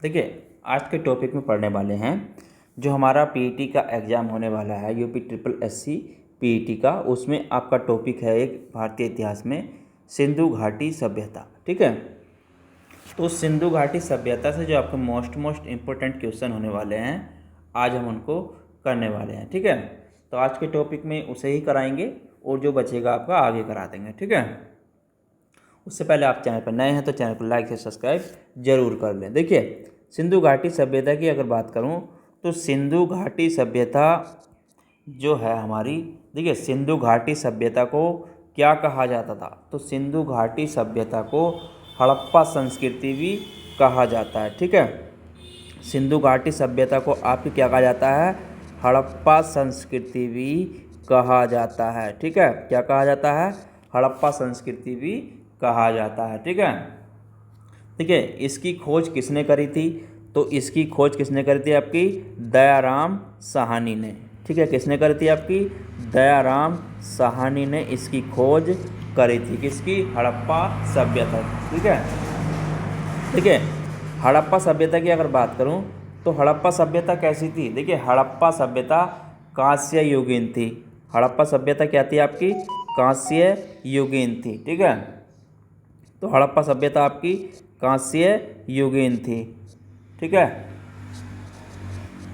देखिए, आज के टॉपिक में पढ़ने वाले हैं जो हमारा पीईटी का एग्ज़ाम होने वाला है, यूपी ट्रिपल एससी पीईटी का। उसमें आपका टॉपिक है एक भारतीय इतिहास में सिंधु घाटी सभ्यता। ठीक है, तो सिंधु घाटी सभ्यता से जो आपके मोस्ट इम्पोर्टेंट क्वेश्चन होने वाले हैं, आज हम उनको करने वाले हैं। ठीक है, तो आज के टॉपिक में उसे ही कराएंगे और जो बचेगा आपका आगे करा देंगे। ठीक है, उससे पहले आप चैनल पर नए हैं तो चैनल को लाइक से सब्सक्राइब जरूर कर लें। देखिए, सिंधु घाटी सभ्यता की अगर बात करूं तो सिंधु घाटी सभ्यता जो है हमारी, देखिए सिंधु घाटी सभ्यता को क्या कहा जाता था, तो सिंधु घाटी सभ्यता को हड़प्पा संस्कृति भी कहा जाता है। ठीक है, सिंधु घाटी सभ्यता को आपकी क्या कहा जाता है, हड़प्पा संस्कृति भी कहा जाता है। ठीक है, क्या कहा जाता है, हड़प्पा संस्कृति भी कहा जाता है। ठीक है, देखिए इसकी खोज किसने करी थी, तो इसकी खोज किसने करी थी, आपकी दयाराम साहनी ने। ठीक है, किसने करी थी, आपकी दयाराम साहनी ने इसकी खोज करी थी, किसकी, हड़प्पा सभ्यता। ठीक है, देखिए हड़प्पा सभ्यता की अगर बात करूं तो हड़प्पा सभ्यता कैसी थी, देखिए हड़प्पा सभ्यता कांस्य युगीन थी। हड़प्पा सभ्यता क्या थी आपकी, कांस्य युगीन थी। ठीक है, तो हड़प्पा सभ्यता आपकी कांस्य युगीन थी। ठीक है,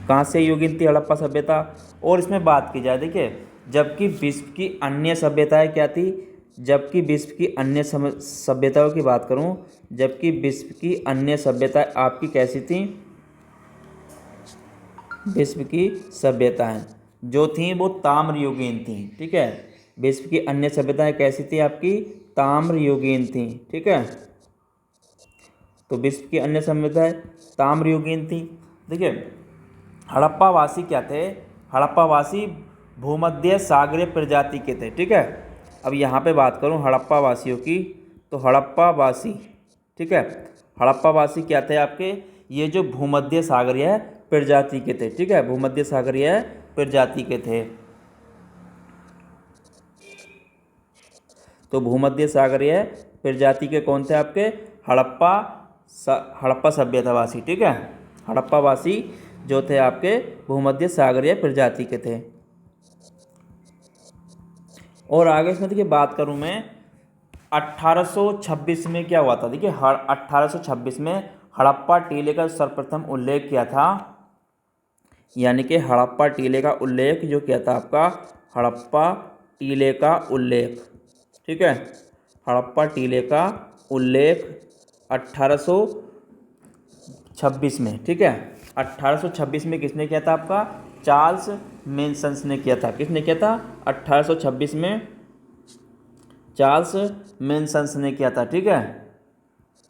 कांस्य युगीन थी हड़प्पा सभ्यता। और इसमें बात की जाए, देखिए जबकि विश्व की अन्य सभ्यताएं क्या थी, जबकि विश्व की अन्य सभ्यताओं की बात करूं, जबकि विश्व की अन्य सभ्यताएं आपकी कैसी थी, विश्व की सभ्यताएं जो थीं वो ताम्रयुगीन थी। ठीक है, विश्व की अन्य सभ्यताएं कैसी थी, आपकी ताम्रयुगीन थी। ठीक है, तो विश्व की अन्य सभ्यताएं ताम्रयुगीन थी। देखिए हड़प्पावासी क्या थे, हड़प्पावासी भूमध्य सागरीय प्रजाति के थे। ठीक है, अब यहाँ पे बात करूँ हड़प्पावासियों की, तो हड़प्पावासी, ठीक है, हड़प्पावासी क्या थे आपके, ये जो भूमध्य सागरीय प्रजाति के थे। ठीक है, भूमध्य सागरीय प्रजाति के थे। तो भूमध्य सागरीय प्रजाति के कौन थे आपके, हड़प्पा सभ्यतावासी। ठीक है, हड़प्पावासी जो थे आपके भूमध्य सागरीय प्रजाति के थे। और आगे इसमें देखिए बात करूं मैं 1826 में क्या हुआ था, देखिए 1826 में हड़प्पा टीले का सर्वप्रथम उल्लेख किया था, यानी कि हड़प्पा टीले का उल्लेख जो किया था आपका, हड़प्पा टीले का उल्लेख। ठीक है, हड़प्पा टीले का उल्लेख 1826 में। ठीक है, 1826 में किसने किया था, आपका चार्ल्स मेंसन्स ने किया था। किसने किया था, 1826 में चार्ल्स मेंसन्स ने किया था। ठीक है,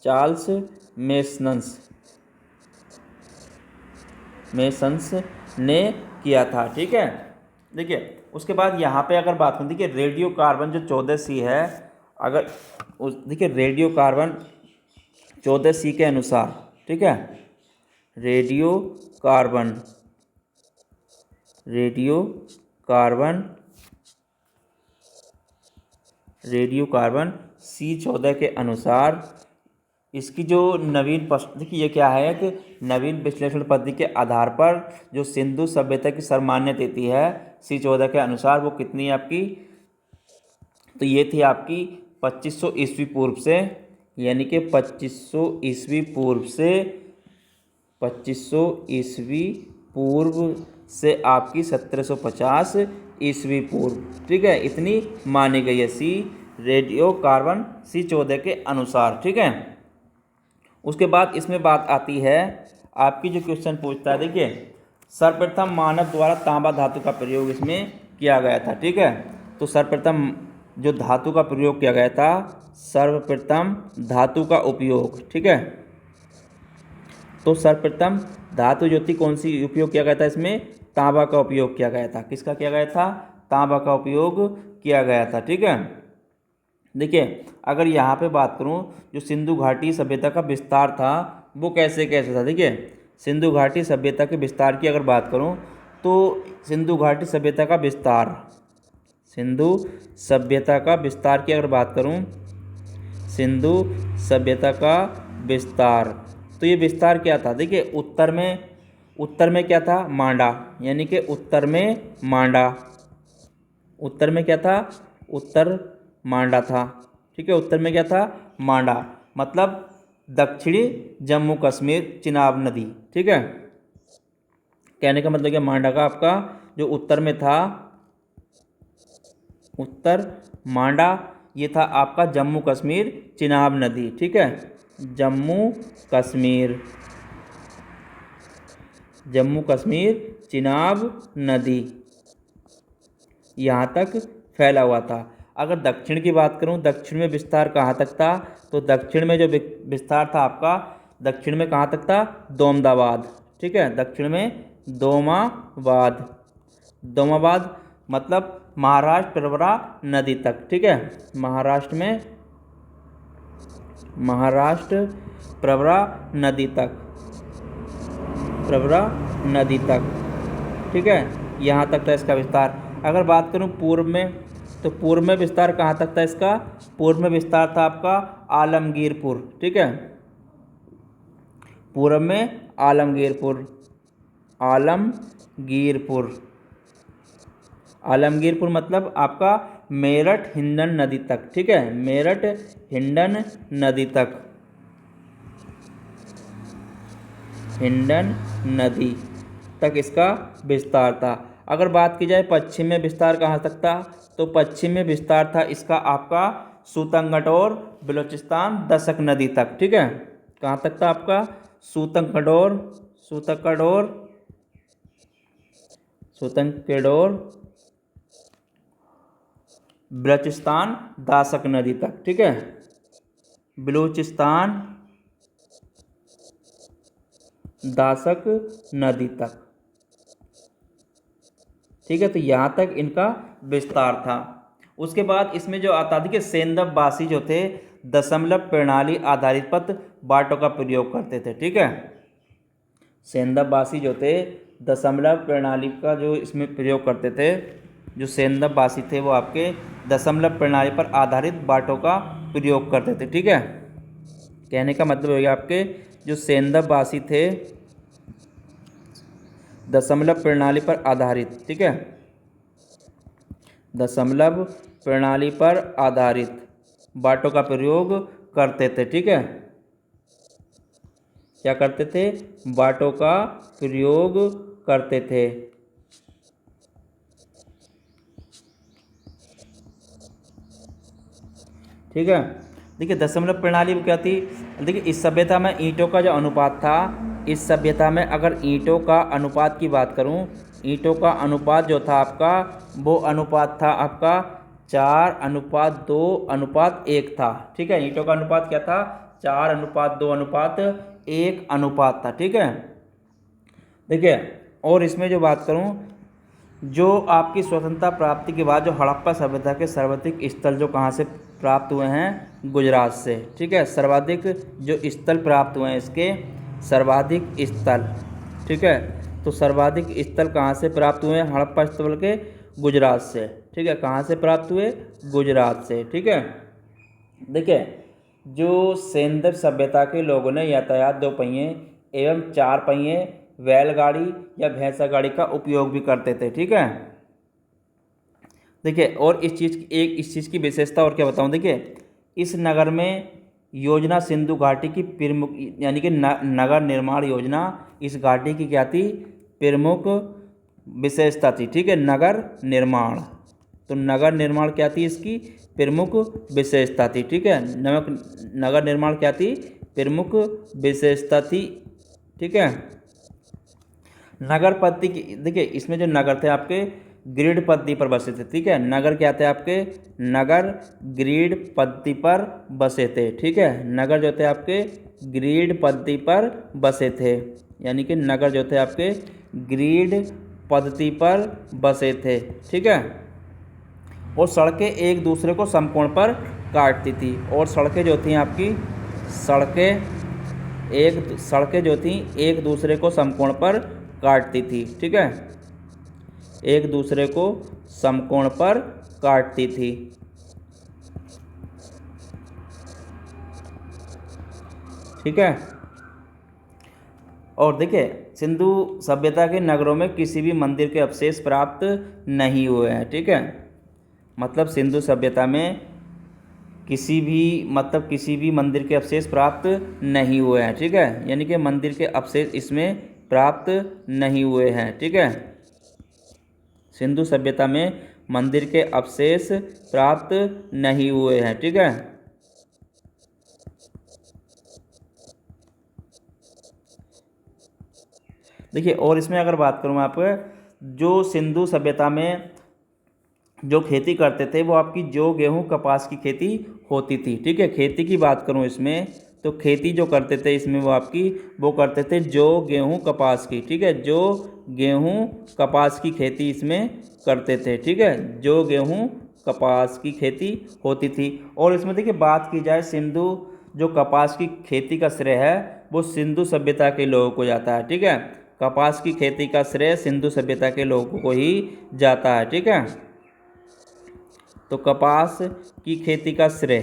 चार्ल्स मेंसन्स ने किया था। ठीक है, देखिए उसके बाद यहाँ पे अगर बात करें, देखिए रेडियो कार्बन जो 14C है, अगर देखिए रेडियो कार्बन 14C के अनुसार, ठीक है, रेडियो कार्बन C14 के अनुसार इसकी जो नवीन देखिए ये क्या है कि नवीन विश्लेषण पद्धति के आधार पर जो सिंधु सभ्यता की सर्वमान्य तिथि है C14 के अनुसार वो कितनी है आपकी, तो ये थी आपकी 2500 ईस्वी पूर्व से, यानी कि 2500 ईस्वी पूर्व से आपकी 1750 ईस्वी पूर्व। ठीक है, इतनी मानी गई है रेडियो कार्बन C14 के अनुसार। ठीक है, उसके बाद इसमें बात आती है आपकी जो क्वेश्चन पूछता है, देखिए सर्वप्रथम मानव द्वारा तांबा धातु का प्रयोग इसमें किया गया था। ठीक है, तो सर्वप्रथम जो धातु का प्रयोग किया गया था, सर्वप्रथम धातु का उपयोग, ठीक है, तो सर्वप्रथम धातु जो थी कौन सी उपयोग किया गया था, इसमें तांबा का उपयोग किया गया था। किसका किया गया था, तांबा का उपयोग किया गया था। ठीक है, देखिए अगर यहाँ पे बात करूँ जो सिंधु घाटी सभ्यता का विस्तार था वो कैसे कैसे था, देखिए सिंधु घाटी सभ्यता के विस्तार की अगर बात करूँ तो सिंधु घाटी सभ्यता का विस्तार, सिंधु सभ्यता का विस्तार की अगर बात करूँ, सिंधु सभ्यता का विस्तार, तो ये विस्तार क्या था, देखिए उत्तर में क्या था, मांडा, यानी कि उत्तर में मांडा, उत्तर में क्या था, उत्तर मांडा था। ठीक है, उत्तर में क्या था, मांडा, मतलब दक्षिणी जम्मू कश्मीर चिनाब नदी। ठीक है, कहने का मतलब क्या, मांडा का आपका जो उत्तर में था, उत्तर मांडा, ये था आपका जम्मू कश्मीर चिनाब नदी। ठीक है, जम्मू कश्मीर, जम्मू कश्मीर चिनाब नदी यहाँ तक फैला हुआ था। अगर दक्षिण की बात करूँ, दक्षिण में विस्तार कहाँ तक था, तो दक्षिण में जो विस्तार था आपका, दक्षिण में कहाँ तक था, दोमदाबाद। ठीक है, दक्षिण में दोमाबाद, दोमाबाद मतलब महाराष्ट्र प्रवरा नदी तक। ठीक है, महाराष्ट्र में, महाराष्ट्र प्रवरा नदी तक, प्रवरा नदी तक। ठीक है, यहाँ तक था इसका विस्तार। अगर बात करूँ पूर्व में, तो पूर्व में विस्तार कहाँ तक था इसका, पूर्व में विस्तार था आपका आलमगीरपुर। ठीक है, पूर्व में आलमगीरपुर, आलमगीरपुर, आलमगीरपुर मतलब आपका मेरठ हिंडन नदी तक। ठीक है, मेरठ हिंडन नदी तक, हिंडन नदी तक इसका विस्तार था। अगर बात की जाए पश्चिम में विस्तार कहाँ तक था, तो पश्चिम में विस्तार था इसका आपका सूतंगटोर बलूचिस्तान दशक नदी तक। ठीक है, कहाँ तक था आपका, सूतंगटोर, सूतंगटोर, सूतंगटोर बलूचिस्तान दासक नदी तक। ठीक है, बलूचिस्तान दासक नदी तक। ठीक है, तो यहाँ तक इनका विस्तार था। उसके बाद इसमें जो आता, देखिए सेंदबवासी जो थे दशमलव प्रणाली आधारित पथ बाटों का प्रयोग करते थे। ठीक है, सेंदबवासी जो थे दशमलव प्रणाली का जो इसमें प्रयोग करते थे, जो सेंदबवासी थे वो आपके दशमलव प्रणाली पर आधारित बाटों का प्रयोग करते थे। ठीक है, कहने का मतलब हो गया आपके जो सेंदबवासी थे दशमलव प्रणाली पर आधारित। ठीक है, दशमलव प्रणाली पर आधारित बाटों का प्रयोग करते थे। ठीक है, क्या करते थे, बाटों का प्रयोग करते थे। ठीक है, देखिए दशमलव प्रणाली क्या थी, देखिए इस सभ्यता में ईंटों का जो अनुपात था, इस सभ्यता में अगर ईंटों का अनुपात की बात करूं, ईंटों का अनुपात जो था आपका, वो अनुपात था आपका 4:2:1 था। ठीक है, ईंटों का अनुपात क्या था, 4:2:1 अनुपात था। ठीक है, देखिए और इसमें जो बात करूं, जो आपकी स्वतंत्रता प्राप्ति के बाद जो हड़प्पा सभ्यता के सर्वाधिक स्थल जो कहाँ से प्राप्त हुए हैं, गुजरात से। ठीक है, सर्वाधिक जो स्थल प्राप्त हुए हैं इसके, सर्वाधिक स्थल। ठीक है, तो सर्वाधिक स्थल कहाँ से प्राप्त हुए हैं हड़प्पा स्थल के, गुजरात से। ठीक है, कहाँ से प्राप्त हुए, गुजरात से। ठीक है, देखिए जो सेंदर सभ्यता के लोगों ने यातायात 2 पहिए एवं 4 पहिए बैलगाड़ी या भैंसा गाड़ी का उपयोग भी करते थे। ठीक है, देखिए और इस चीज़ की विशेषता और क्या बताऊं, देखिए इस नगर में योजना सिंधु घाटी की प्रमुख, यानी कि नगर निर्माण योजना इस घाटी की क्या थी, प्रमुख विशेषता थी। ठीक है, नगर निर्माण, तो नगर निर्माण क्या थी, इसकी प्रमुख विशेषता थी। ठीक है, नगर निर्माण क्या थी, प्रमुख विशेषता थी। ठीक है, नगर पद्धति की, देखिए इसमें जो नगर थे आपके ग्रिड पद्धति पर बसे थे। ठीक है, नगर क्या थे आपके, नगर ग्रिड पद्धति पर बसे थे। ठीक है, नगर जो थे आपके ग्रिड पद्धति पर बसे थे, यानी कि नगर जो थे आपके ग्रिड पद्धति पर बसे थे। ठीक है, और सड़कें एक दूसरे को समकोण पर काटती थी, और सड़कें जो थी आपकी, सड़कें जो थी एक दूसरे को समकोण पर काटती थी। ठीक है, एक दूसरे को समकोण पर काटती थी। ठीक है, और देखिए सिंधु सभ्यता के नगरों में किसी भी मंदिर के अवशेष प्राप्त नहीं हुए हैं। ठीक है, मतलब सिंधु सभ्यता में किसी भी मंदिर के अवशेष प्राप्त नहीं हुए हैं। ठीक है, यानी कि मंदिर के अवशेष इसमें प्राप्त नहीं हुए हैं। ठीक है, सिंधु सभ्यता में मंदिर के अवशेष प्राप्त नहीं हुए हैं। ठीक है, देखिए और इसमें अगर बात करूँ आप, जो सिंधु सभ्यता में जो खेती करते थे वो आपकी जौ गेहूँ कपास की खेती होती थी। ठीक है, खेती की बात करूँ इसमें तो खेती जो करते थे इसमें वो करते थे जौ गेहूँ कपास की। ठीक है, जौ गेहूँ कपास की खेती इसमें करते थे। ठीक है, जौ गेहूँ कपास की खेती होती थी। और इसमें देखिए बात की जाए सिंधु जो कपास की खेती का श्रेय है वो सिंधु सभ्यता के लोगों को जाता है। ठीक है, कपास की खेती का श्रेय सिंधु सभ्यता के लोगों को ही जाता है। ठीक है, तो कपास की खेती का श्रेय,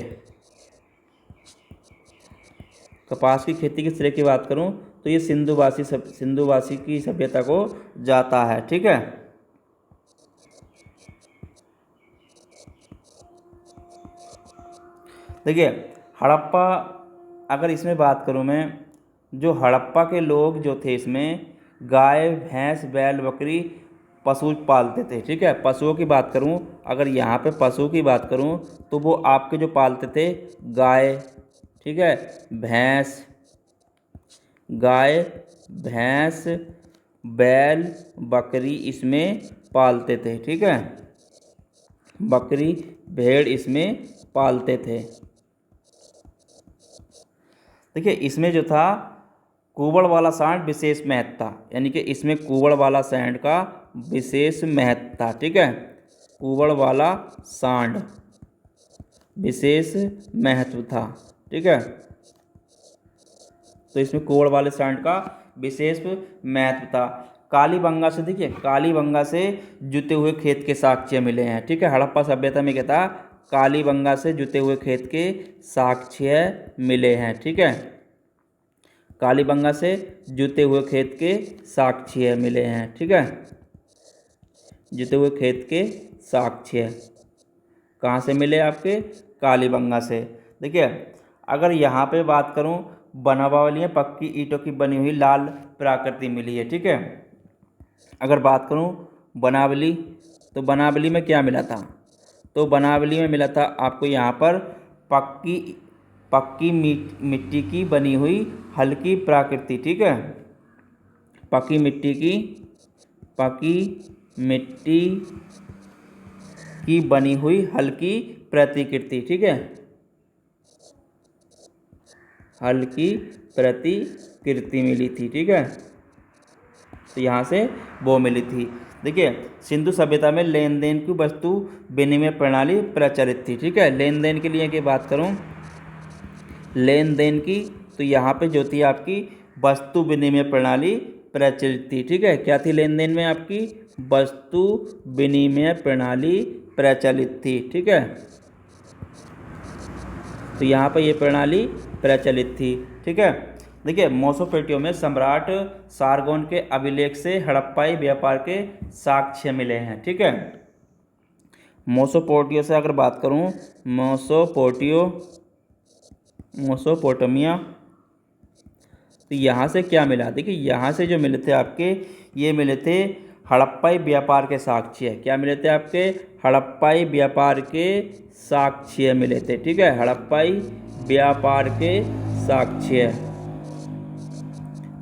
कपास की खेती के श्रेय की बात करूं तो ये सिंधुवासी की सभ्यता को जाता है। ठीक है, देखिए हड़प्पा, अगर इसमें बात करूं मैं, जो हड़प्पा के लोग जो थे इसमें गाय भैंस बैल बकरी पशु पालते थे। ठीक है, पशुओं की बात करूं, अगर यहाँ पे पशु की बात करूं तो वो आपके जो पालते थे गाय, ठीक है, गाय भैंस बैल बकरी इसमें पालते थे। ठीक है, बकरी भेड़ इसमें पालते थे। देखिए इसमें जो था कुबड़ वाला सांड विशेष महत्व था, यानी कि इसमें कुबड़ वाला सांड का विशेष महत्व था। ठीक है, कुबड़ वाला सांड विशेष महत्व था। ठीक है, तो इसमें कुबड़ वाले सांड का विशेष महत्व था। कालीबंगा से, देखिए कालीबंगा से जुते हुए खेत के साक्ष्य मिले हैं। ठीक है, हड़प्पा सभ्यता में क्या था, कालीबंगा से जुते हुए खेत के साक्ष्य मिले हैं। ठीक है, कालीबंगा से जुते हुए खेत के साक्ष्य मिले हैं। ठीक है, जुते हुए खेत के साक्ष्य कहाँ से मिले, आपके कालीबंगा से। देखिए अगर यहाँ पे बात करूँ, बनावलियाँ पक्की ईंटों की बनी हुई लाल प्राकृति मिली है। ठीक है, अगर बात करूँ बनावली, तो बनावली में क्या मिला था, तो बनावली में मिला था आपको यहाँ पर पक्की मिट्टी की बनी हुई हल्की प्राकृति। ठीक है, पक्की मिट्टी की बनी हुई हल्की प्रतिकृति। ठीक है, हल्की प्रतिकृति मिली थी। ठीक है, तो यहाँ से वो मिली थी। देखिए सिंधु सभ्यता में लेन देन की वस्तु विनिमय प्रणाली प्रचलित थी। ठीक है, लेन देन के लिए की बात करूँ, लेन देन की, तो यहाँ पे जो थी आपकी वस्तु विनिमय प्रणाली प्रचलित थी। ठीक है, क्या थी लेन देन में, आपकी वस्तु विनिमय प्रणाली प्रचलित थी। ठीक है, तो यहाँ पर ये प्रणाली प्रचलित थी। ठीक है, देखिए मेसोपोटामिया में सम्राट सारगोन के अभिलेख से हड़प्पाई व्यापार के साक्ष्य मिले हैं। ठीक है, मेसोपोटामिया से अगर बात करूँ, मेसोपोटामिया, तो यहाँ से क्या मिला, देखिए यहाँ से जो मिले थे आपके, ये मिले थे हड़प्पाई व्यापार के साक्ष्य। क्या मिले थे आपके, हड़प्पाई व्यापार के साक्ष्य मिले थे। ठीक है, हड़प्पाई व्यापार के साक्ष्य,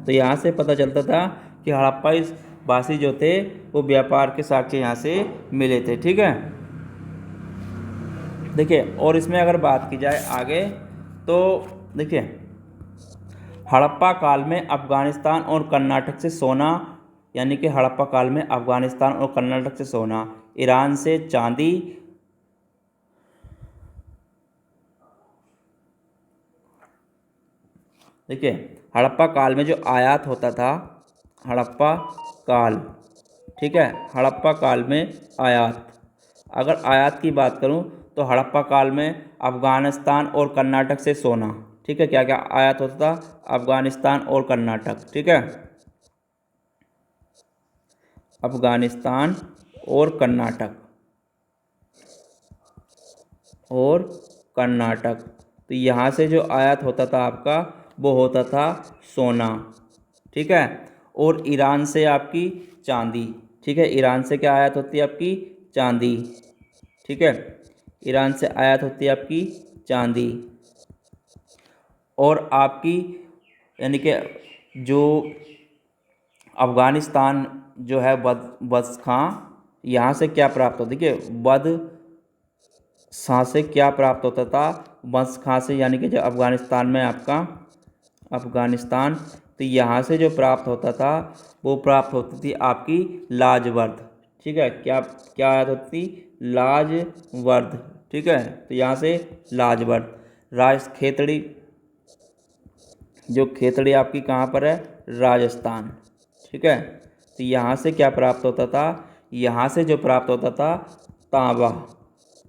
तो यहाँ से पता चलता था कि हड़प्पाई वासी जो थे वो व्यापार के साक्ष्य यहाँ से मिले थे। ठीक है, देखिए और इसमें अगर बात की जाए आगे, तो देखिए हड़प्पा काल में अफ़गानिस्तान और कर्नाटक से सोना, यानी कि हड़प्पा काल में अफ़गानिस्तान और कर्नाटक से सोना, ईरान से चांदी, देखिए हड़प्पा काल में जो आयात होता था, हड़प्पा काल, ठीक है, हड़प्पा काल में आयात, अगर आयात की बात करूं तो हड़प्पा काल में अफ़गानिस्तान और कर्नाटक से सोना, ठीक है, क्या क्या आयात होता था? अफगानिस्तान और कर्नाटक, ठीक है, अफगानिस्तान और कर्नाटक और कर्नाटक। तो यहाँ से जो आयात होता था आपका वो होता था सोना, ठीक है, और ईरान से आपकी चांदी, ठीक है, ईरान से क्या आयात होती है आपकी? चांदी, ठीक है, ईरान से आयात होती है आपकी चांदी। और आपकी यानी कि जो अफ़गानिस्तान जो है बद खां, यहाँ से क्या प्राप्त होता? देखिए बद शाह से क्या प्राप्त होता था? वंश खां से, यानी कि जो अफ़गानिस्तान में आपका अफ़गानिस्तान, तो यहाँ से जो प्राप्त होता था वो प्राप्त होती थी आपकी लाजवर्द, ठीक है, क्या क्या आयात होती थी? लाजवर्द, ठीक है, तो यहाँ से लाजवर्द। खेतड़ी, जो खेतड़ी आपकी कहाँ पर है? राजस्थान, ठीक है, तो यहाँ से क्या प्राप्त होता था? यहाँ से जो प्राप्त होता था तांबा,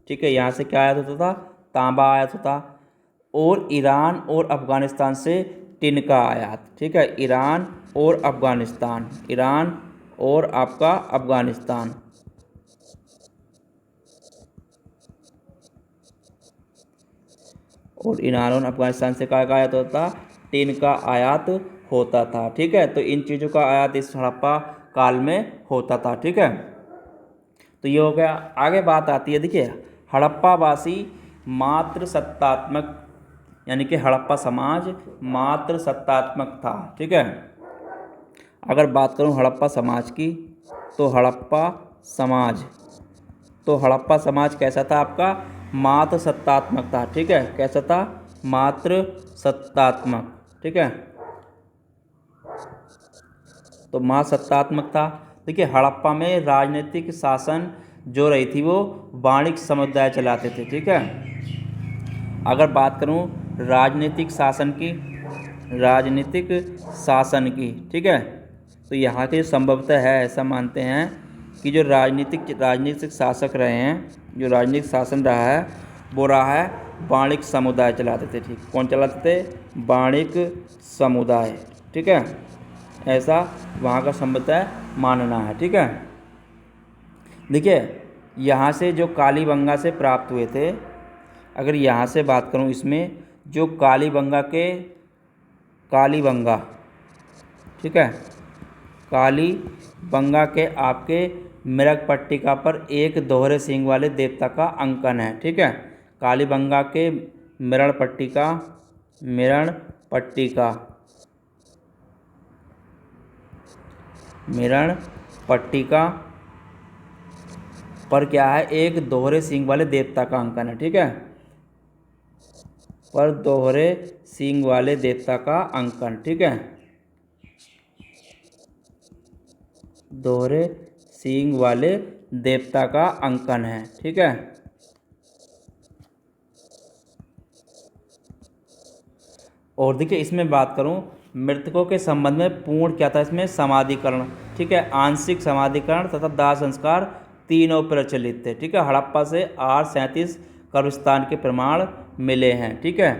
ठीक है, यहाँ से क्या आयात होता था? तांबा आयात होता। और ईरान और अफ़गानिस्तान से टिन का आयात, ठीक है, ईरान और अफ़गानिस्तान, ईरान और आपका अफ़गानिस्तान। और ईरान और अफ़गानिस्तान से क्या आयात होता? टिन का आयात होता था, ठीक है, तो इन चीज़ों का आयात इस हड़प्पा काल में होता था, ठीक है। तो ये हो गया। आगे बात आती है, देखिए हड़प्पावासी मात्र सत्तात्मक, यानी कि हड़प्पा समाज मात्र सत्तात्मक था, ठीक है। अगर बात करूं हड़प्पा समाज की, तो हड़प्पा समाज कैसा था आपका? मात्र सत्तात्मक था, ठीक है, कैसा था? मात्र सत्तात्मक, ठीक है, तो मात्र सत्तात्मक था। देखिए हड़प्पा में राजनीतिक शासन जो रही थी वो वाणिज्य समुदाय चलाते थे, ठीक है। अगर बात करूं राजनीतिक शासन की, ठीक है, तो यहाँ के संभवतः है, ऐसा मानते हैं कि जो राजनीतिक शासक रहे हैं, जो राजनीतिक शासन रहा है वो रहा है वाणिज्य समुदाय चलाते थे, ठीक, कौन चलाते थे? वाणिज्य समुदाय, ठीक है, ऐसा वहाँ का संभवतः मानना है, ठीक है। देखिए यहाँ से जो कालीबंगा से प्राप्त हुए थे, अगर यहाँ से बात करूँ, इसमें जो कालीबंगा, ठीक है, कालीबंगा के आपके मृग पट्टिका पर एक दोहरे सींग वाले देवता का अंकन है, ठीक है, कालीबंगा के मृग पट्टिका पर क्या है? एक दोहरे सींग वाले देवता का अंकन है, ठीक है, पर दोहरे सींग वाले देवता का अंकन, ठीक है, दोहरे सींग वाले देवता का अंकन है, ठीक है। और देखिए इसमें बात करूं मृतकों के संबंध में पूर्ण क्या था? इसमें समाधिकरण, ठीक है, आंशिक समाधिकरण तथा दाह संस्कार तीनों प्रचलित थे, ठीक है। हड़प्पा से R37 कब्रिस्तान के प्रमाण मिले हैं, ठीक है,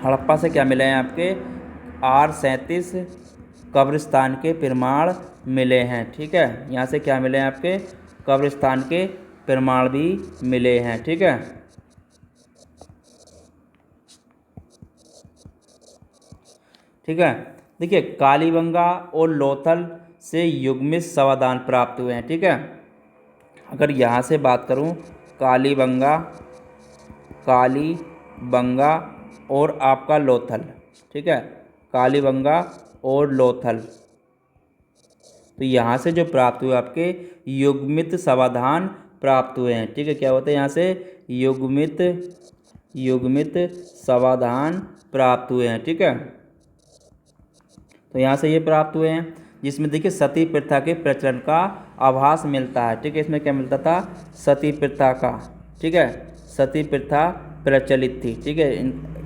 हड़प्पा से क्या मिले हैं आपके? R37 कब्रिस्तान के प्रमाण मिले हैं, ठीक है, यहाँ से क्या मिले हैं आपके? कब्रिस्तान के प्रमाण भी मिले हैं, ठीक है। ठीक है, देखिए कालीबंगा और लोथल से युग्मित समाधान प्राप्त हुए हैं, ठीक है। अगर यहाँ से बात करूँ कालीबंगा और आपका लोथल, ठीक है, कालीबंगा और लोथल, तो यहाँ से जो प्राप्त हुए आपके युग्मित समाधान प्राप्त हुए हैं, ठीक है, क्या होता है यहाँ से? युग्मित समाधान प्राप्त हुए हैं, ठीक है, तो यहाँ से ये प्राप्त हुए हैं, जिसमें देखिए सती प्रथा के प्रचलन का आभास मिलता है, ठीक है, इसमें क्या मिलता था? सती प्रथा का, ठीक है, सती प्रथा प्रचलित थी, ठीक है,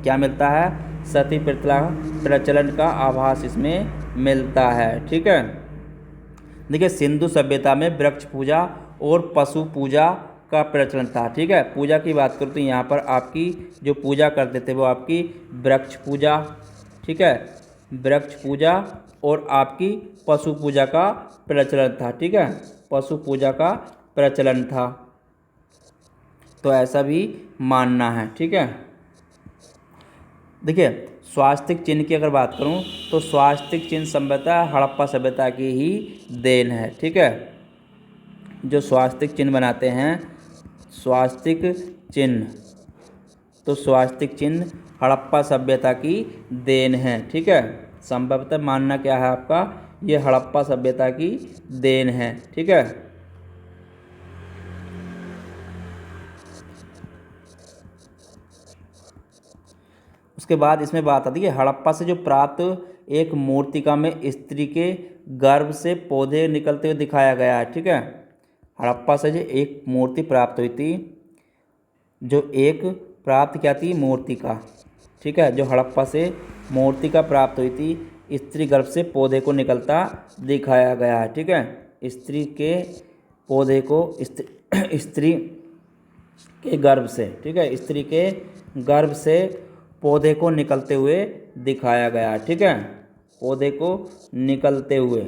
क्या मिलता है? सती प्रथा प्रचलन का आभास इसमें मिलता है, ठीक है। देखिए सिंधु सभ्यता में वृक्ष पूजा और पशु पूजा का प्रचलन था। ठीक है, पूजा की बात करूँ तो यहाँ पर आपकी जो पूजा करते थे वो आपकी वृक्ष पूजा, ठीक है, वृक्ष पूजा और आपकी पशु पूजा का प्रचलन था। ठीक है, पशु पूजा का प्रचलन था, तो ऐसा भी मानना है। ठीक है, देखिए स्वास्तिक चिन्ह की अगर बात करूं तो स्वास्तिक चिन्ह सभ्यता हड़प्पा सभ्यता की ही देन है। ठीक है, जो स्वास्तिक चिन्ह बनाते हैं, स्वास्तिक चिन्ह, तो स्वास्तिक चिन्ह हड़प्पा सभ्यता की देन है। ठीक है, संभवतः मानना क्या है आपका, ये हड़प्पा सभ्यता की देन है। ठीक है, उसके बाद इसमें बात आती है हड़प्पा से जो प्राप्त एक मूर्तिका में स्त्री के गर्भ से पौधे निकलते हुए दिखाया गया है। ठीक है, हड़प्पा से जो एक मूर्ति प्राप्त हुई थी, जो एक प्राप्त क्या थी, मूर्तिका। ठीक है, जो हड़प्पा से मूर्तिका प्राप्त हुई थी, स्त्री गर्भ से पौधे को निकलता दिखाया गया है। ठीक है, स्त्री के पौधे को स्त्री के गर्भ से, ठीक है, स्त्री के गर्भ से पौधे को निकलते हुए दिखाया गया है। ठीक है, पौधे को निकलते हुए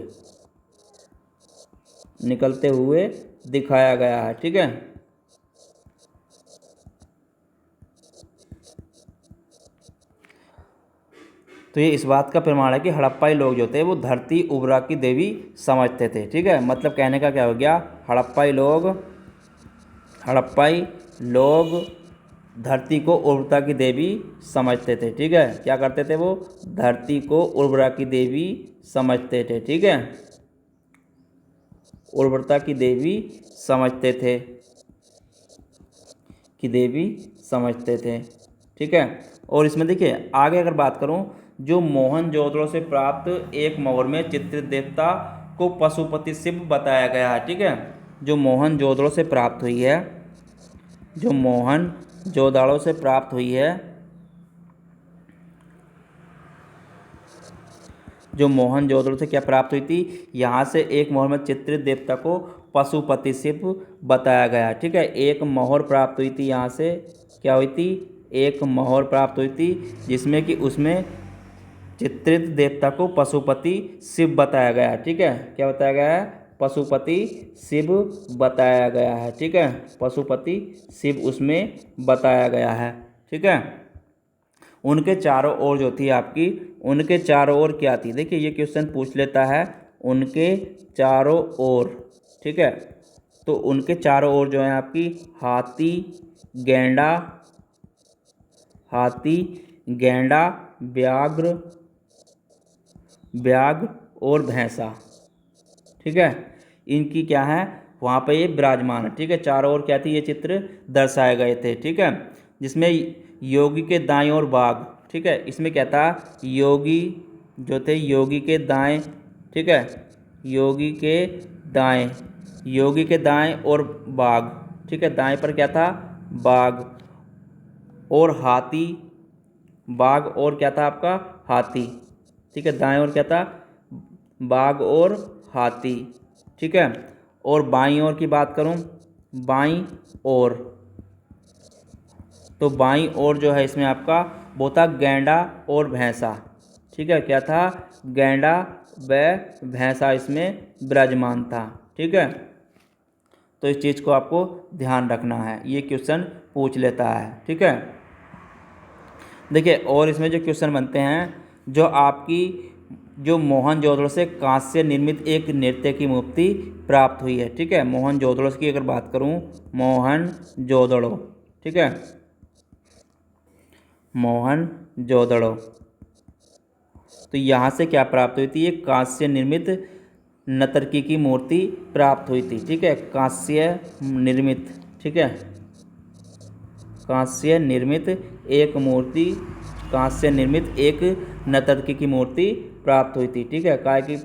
दिखाया गया है। ठीक है, तो ये इस बात का प्रमाण है कि हड़प्पाई लोग जो थे वो धरती उर्वरा की देवी समझते थे। ठीक है, मतलब कहने का क्या हो गया, हड़प्पाई लोग धरती को उर्वरता की देवी समझते थे। ठीक है, क्या करते थे वो, धरती को उर्वरा की देवी समझते थे। ठीक है, उर्वरता की देवी समझते थे। ठीक है, और इसमें देखिए आगे अगर बात करूं, जो मोहनजोदड़ो से प्राप्त एक मोहर में चित्रित देवता को पशुपति शिव बताया गया है। ठीक है, जो मोहनजोदड़ो से प्राप्त हुई है, जो मोहनजोदड़ो से प्राप्त हुई है, जो मोहनजोदड़ो से क्या प्राप्त हुई थी, यहाँ से एक मोहर में चित्रित देवता को पशुपति शिव बताया गया। ठीक है, एक मोहर प्राप्त हुई थी, यहाँ से क्या हुई थी, एक मोहर प्राप्त हुई थी जिसमें कि उसमें चित्रित देवता को पशुपति शिव बताया गया है। ठीक है, क्या बताया गया है, पशुपति शिव बताया गया है। ठीक है, पशुपति शिव उसमें बताया गया है। ठीक है, उनके चारों ओर जो थी आपकी, उनके चारों ओर क्या थी, देखिए ये क्वेश्चन पूछ लेता है, उनके चारों ओर। ठीक है, तो उनके चारों ओर जो है आपकी हाथी, गैंडा, व्याघ्र और भैंसा। ठीक है, इनकी क्या है, वहाँ पे ये विराजमान है। ठीक है, चारों ओर क्या थी, ये चित्र दर्शाए गए थे। ठीक है, जिसमें योगी के दाएं ओर बाघ। ठीक है, इसमें क्या था, योगी जो थे, योगी के दाएं, ठीक है, योगी के दाएं और बाघ। ठीक है, दाएं पर क्या था, बाघ और हाथी, बाघ और क्या था आपका, हाथी। ठीक है, दाएं ओर क्या था, बाघ और हाथी। ठीक है, और बाईं ओर की बात करूं, बाईं ओर, तो बाईं ओर जो है इसमें आपका वो था गैंडा और भैंसा। ठीक है, क्या था, गैंडा व भैंसा इसमें विराजमान था। ठीक है, तो इस चीज़ को आपको ध्यान रखना है, ये क्वेश्चन पूछ लेता है। ठीक है, देखिए और इसमें जो क्वेश्चन बनते हैं, जो आपकी जो मोहनजोदड़ो से कांस्य निर्मित एक नृत्य की मूर्ति प्राप्त हुई है। ठीक है, मोहनजोदड़ो की अगर बात करूं, मोहनजोदड़ो, ठीक है, मोहनजोदड़ो, तो यहाँ से क्या प्राप्त हुई थी, ये कांस्य निर्मित नर्तकी की मूर्ति प्राप्त हुई थी। ठीक है, कांस्य निर्मित, ठीक है, कांस्य निर्मित एक मूर्ति, कांस्य निर्मित एक नर्तकी की मूर्ति प्राप्त हुई थी। ठीक है, काय की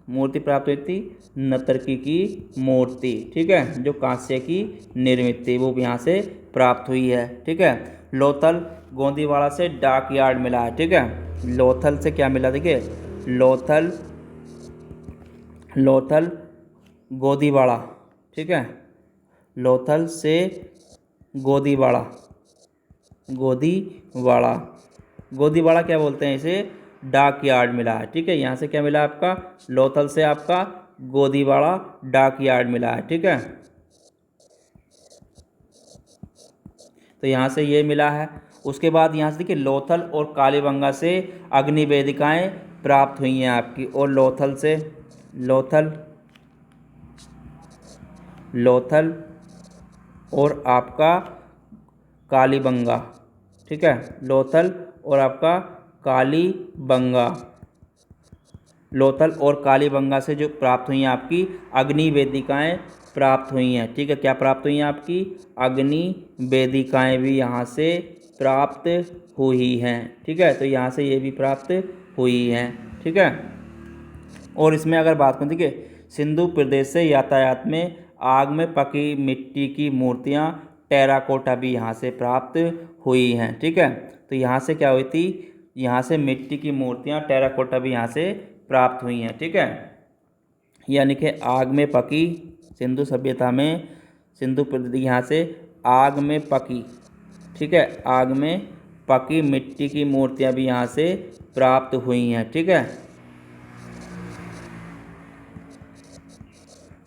मूर्ति प्राप्त हुई थी, नर्तकी की मूर्ति। ठीक है, जो कांस्य की निर्मित थी वो भी यहाँ से प्राप्त हुई है। ठीक है, लोथल गोंदीवाड़ा से डाक यार्ड मिला है। ठीक है, लोथल से क्या मिला, देखिए लोथल गोंदीवाड़ा, ठीक है, लोथल से गोदीवाड़ा, गोदीवाड़ा, गोदीवाड़ा क्या बोलते हैं इसे, डाक यार्ड मिला है। ठीक है, यहाँ से क्या मिला आपका, लोथल से आपका गोदीवाड़ा डाक यार्ड मिला है। ठीक है, तो यहाँ से ये मिला है। उसके बाद यहाँ से देखिए लोथल और कालीबंगा से अग्नि वेदिकाएँ प्राप्त हुई हैं आपकी, और लोथल से, लोथल और आपका कालीबंगा। ठीक है, लोथल और आपका कालीबंगा, लोथल और कालीबंगा से जो प्राप्त हुई हैं आपकी अग्नि वेदिकाएँ प्राप्त हुई हैं। ठीक है, क्या प्राप्त हुई हैं आपकी, अग्नि वेदिकाएँ भी यहाँ से प्राप्त हुई हैं। ठीक है, तो यहाँ से ये भी प्राप्त हुई हैं। ठीक है, और इसमें अगर बात करें, देखिए सिंधु प्रदेश से यातायात में आग में पकी मिट्टी की मूर्तियाँ टेराकोटा भी यहाँ से प्राप्त हुई हैं। ठीक है, तो यहाँ से क्या हुई थी, यहाँ से मिट्टी की मूर्तियाँ टेराकोटा भी यहाँ से प्राप्त हुई हैं। ठीक है, यानी कि आग में पकी, सिंधु सभ्यता में सिंधु प्रदेश यहाँ से आग में पकी, ठीक है, आग में पकी मिट्टी की मूर्तियाँ भी यहाँ से प्राप्त हुई हैं। ठीक है,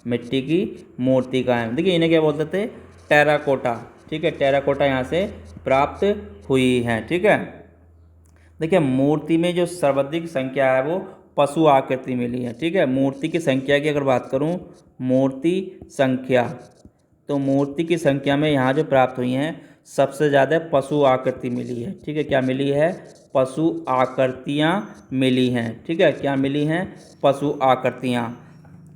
मिट्टी की मूर्ति का है, देखिए इन्हें क्या बोलते थे, टेराकोटा। ठीक है, टेराकोटा यहाँ से प्राप्त हुई है। ठीक है, देखिए मूर्ति में जो सर्वाधिक संख्या है वो पशु आकृति मिली है। ठीक है, मूर्ति की संख्या की अगर बात करूँ, मूर्ति संख्या, तो मूर्ति की संख्या में यहाँ जो प्राप्त हुई हैं सबसे ज़्यादा पशु आकृति मिली है। ठीक है, क्या मिली है, पशु आकृतियाँ मिली हैं। ठीक है, क्या मिली हैं, पशु आकृतियाँ।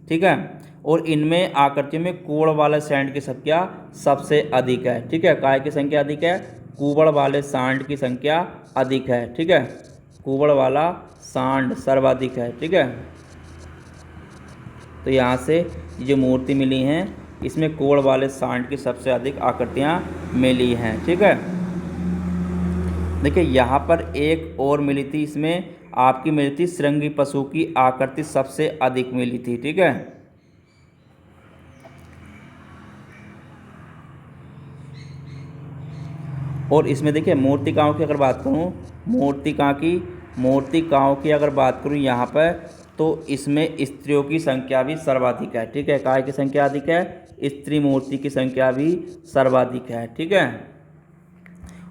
ठीक है, और इनमें आकृतियों में कोड़ वाले सैंड की संख्या सबसे अधिक है। ठीक है, काय की संख्या अधिक है, कुबड़ वाले सांड की संख्या अधिक है। ठीक है, कुबड़ वाला सांड सर्वाधिक है। ठीक है, तो यहाँ से जो मूर्ति मिली हैं इसमें कोड़ वाले सांड की सबसे अधिक आकृतियाँ मिली हैं। ठीक है, देखिए यहाँ पर एक और मिली थी, इसमें आपकी मिली थी श्रृंगी पशु की आकृति सबसे अधिक मिली थी। ठीक है, और इसमें देखिए मूर्तिकाओं की अगर बात करूँ, मूर्तिकाओं की अगर बात करूँ यहाँ पर, तो इसमें स्त्रियों की संख्या भी सर्वाधिक है। ठीक है, काय की संख्या अधिक है, स्त्री मूर्ति की संख्या भी सर्वाधिक है। ठीक है,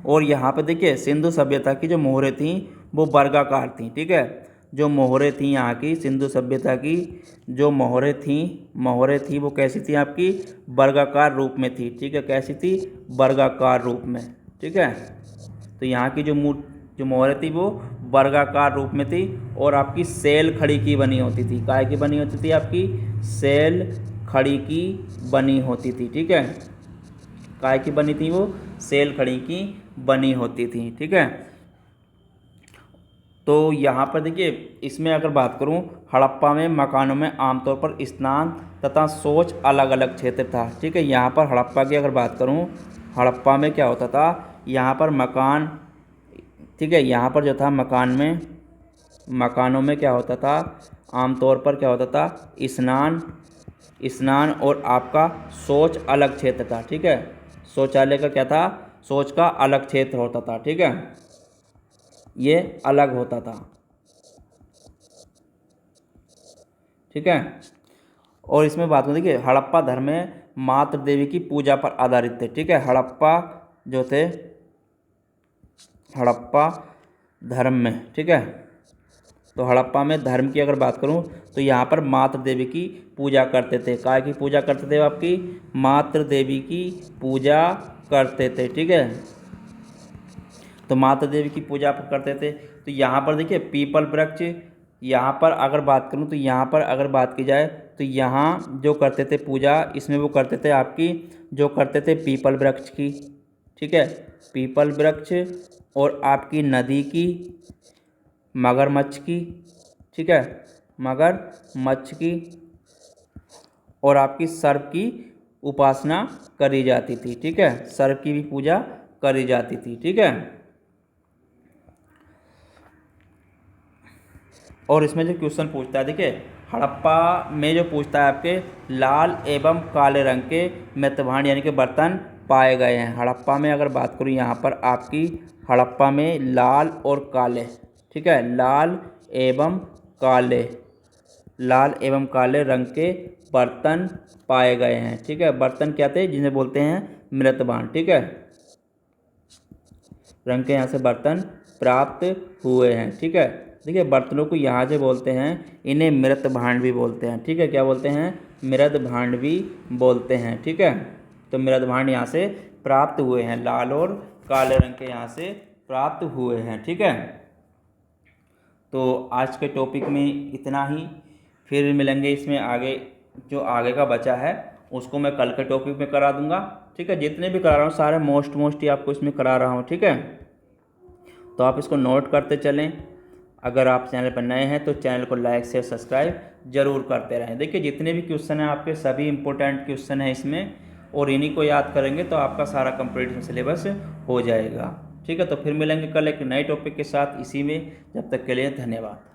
और यहाँ पर देखिए सिंधु सभ्यता की जो मोहरें थीं वो वर्गाकार थीं। ठीक है, जो मोहरें थीं यहाँ की सिंधु सभ्यता की जो मोहरें थीं वो कैसी थी आपकी, वर्गाकार रूप में थी। ठीक है, कैसी थी, वर्गाकार रूप में। ठीक है, तो यहाँ की जो मोहरें थी वो वर्गाकार रूप में थी, और आपकी सेल खड़ी की बनी होती थी। काय की बनी होती थी, आपकी सेल खड़ी की बनी होती थी। ठीक है, काय की बनी थी वो, सेल खड़ी की बनी होती थी। ठीक है, तो यहाँ पर देखिए इसमें अगर बात करूँ, हड़प्पा में मकानों में आमतौर पर स्नान तथा शौच अलग अलग क्षेत्र था। ठीक है, यहाँ पर हड़प्पा की अगर बात करूँ, हड़प्पा में क्या होता था, यहाँ पर मकान, ठीक है, यहाँ पर जो था मकानों में क्या होता था, आमतौर पर क्या होता था, स्नान और आपका शौच अलग क्षेत्र था। ठीक है, शौचालय का क्या था, शौच का अलग क्षेत्र होता था। ठीक है, ये अलग होता था। ठीक है, और इसमें बात होती है कि हड़प्पा धर्म में मातृ देवी की पूजा पर आधारित थे। ठीक है, हड़प्पा जो थे, हड़प्पा धर्म में, ठीक है, तो हड़प्पा में धर्म की अगर बात करूं तो यहाँ पर मातृ देवी की पूजा करते थे। काय की पूजा करते थे, आपकी मातृ देवी की पूजा करते थे। ठीक है, तो माता देवी की पूजा करते थे। तो यहाँ पर देखिए पीपल वृक्ष, यहाँ पर अगर बात करूँ तो यहाँ पर अगर बात की जाए तो यहाँ जो करते थे पूजा, इसमें वो करते थे आपकी, जो करते थे पीपल वृक्ष की। ठीक है, पीपल वृक्ष और आपकी नदी की, मगरमच्छ की, ठीक है, मगरमच्छ की, और आपकी सर्प की उपासना करी जाती थी। ठीक है, सर्प की भी पूजा करी जाती थी। ठीक है, और इसमें जो क्वेश्चन पूछता है, देखिए हड़प्पा में जो पूछता है आपके लाल एवं काले रंग के मृतभांड यानी कि बर्तन पाए गए हैं। हड़प्पा में अगर बात करूँ यहाँ पर आपकी, हड़प्पा में लाल और काले, ठीक है, लाल एवं काले रंग के बर्तन पाए गए हैं। ठीक है, बर्तन क्या थे, जिन्हें बोलते हैं मृतभांड। ठीक है, रंग के यहाँ से बर्तन प्राप्त हुए हैं। ठीक है, देखिए बर्तनों को यहाँ से बोलते हैं, इन्हें मृत भांड भी बोलते हैं। ठीक है, क्या बोलते हैं, मृत भांड भी बोलते हैं। ठीक है, तो मृत भांड यहाँ से प्राप्त हुए हैं, लाल और काले रंग के यहाँ से प्राप्त हुए हैं। ठीक है, तो आज के टॉपिक में इतना ही, फिर मिलेंगे इसमें आगे, जो आगे का बचा है उसको मैं कल के टॉपिक में करा दूंगा। ठीक है, जितने भी करा रहा हूँ सारे मोस्ट ही आपको इसमें करा रहा हूँ। ठीक है, तो आप इसको नोट करते चलें। अगर आप चैनल पर नए हैं तो चैनल को लाइक शेयर सब्सक्राइब जरूर करते रहें। देखिए जितने भी क्वेश्चन हैं आपके, सभी इंपॉर्टेंट क्वेश्चन हैं इसमें, और इन्हीं को याद करेंगे तो आपका सारा कंप्लीट सिलेबस हो जाएगा। ठीक है, तो फिर मिलेंगे कल एक नए टॉपिक के साथ इसी में। जब तक के लिए धन्यवाद।